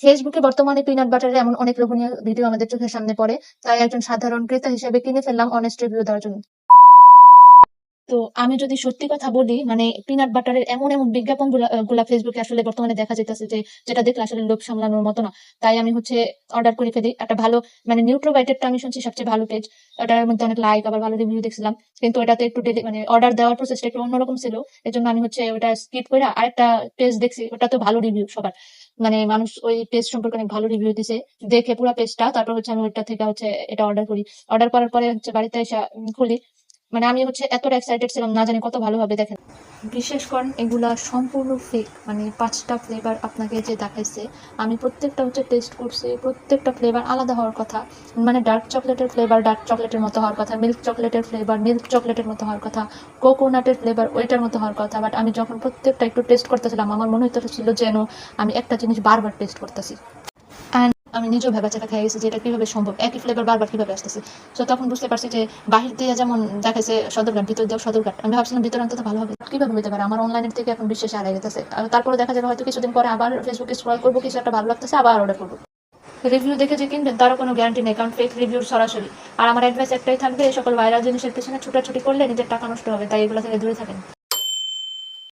ফেসবুকে বর্তমানে পিনাট বাটারের এমন অনেক লোভনীয় ভিডিও আমাদের চোখের সামনে পড়ে, তাই একজন সাধারণ ক্রেতা হিসেবে কিনে ফেললাম অনেস্ট রিভিউ দেওয়ার জন্য। তো আমি যদি সত্যি কথা বলি, মানে পিনাট বাটারের এমন এমন বিজ্ঞাপন গুলা ফেসবুকে আসলে বর্তমানে দেখা যাইতেছে যে যেটা দেখলে আসলে লোভ সামলানোর মতো না। তাই আমি অর্ডার করে ফেলি একটা ভালো, মানে নিউট্রোবাইটেরটা আমি শুনছি সবচেয়ে ভালো পেজ। ওটার মধ্যে অনেক লাইক আবার ভালো রিভিউ দেখছিলাম, কিন্তু ওটাতে একটু মানে অর্ডার দেওয়ার প্রসেসটা একটু অন্যরকম ছিল। এজন্য আমি ওটা স্কিপ করে আরেকটা পেজ দেখছি, ওটা তো ভালো রিভিউ সবার, মানে মানুষ ওই পেজ সম্পর্কে অনেক ভালো রিভিউ দিছে। দেখে পুরো পেজটা, তারপর আমি ওইটা থেকে এটা অর্ডার করি। অর্ডার করার পরে বাড়িতে এসে খুলি। মানে আমি এতটা এক্সাইটেড ছিলাম, না জানি কত ভালো হবে। দেখেন, বিশেষ করেন এগুলা সম্পূর্ণ ফেক, মানে 5টা ফ্লেভার আপনাকে যে দেখাইছে, আমি প্রত্যেকটা টেস্ট করছি, প্রত্যেকটা ফ্লেভার আলাদা হওয়ার কথা। মানে ডার্ক চকলেটের ফ্লেভার ডার্ক চকলেটের মতো হওয়ার কথা, মিল্ক চকলেটের ফ্লেভার মিল্ক চকলেটের মতো হওয়ার কথা, কোকোনাটের ফ্লেভার ওইটার মতো হওয়ার কথা। বাট আমি যখন প্রত্যেকটা একটু টেস্ট করতেছিলাম, আমার মনে হইতেছিল যেন আমি একটা জিনিস বারবার টেস্ট করতেছি। আমি নিজেও ভেবাচাকা খেয়ে গেছি যে এটা কিভাবে সম্ভব, একই ফ্লেভার বারবার কিভাবে আসতেছে। তো তখন বুঝতে পারছি যে বাহির দিয়ে যেমন দেখাইছে সদরঘাট, ভিতর দিয়েও সদরঘাট। আমি ভাবছিলাম ভিতর অন্তত ভালো হবে, কিভাবে হতে পারে। আমার অনলাইনের থেকে এখন বিশ্বাসে হারিয়ে গেছে। তারপরে দেখা যাবে হয়তো কিছুদিন পরে আবার ফেসবুকে স্ক্রল করবো, কিছু একটা ভালো লাগতেছে, আবার অর্ডার করবো। রিভিউ দেখে যে কিনবেন তারও কোনো গ্যারান্টি নেই, কারণ ফেক রিভিউর সরাসরি। আর আমার অ্যাডভাইস একটাই থাকবে, এই সকল ভাইরাল জিনিসের পেছনে ছুটাছুটি করলে নিজের টাকা নষ্ট হবে, তাই এগুলো থেকে দূরে থাকেন।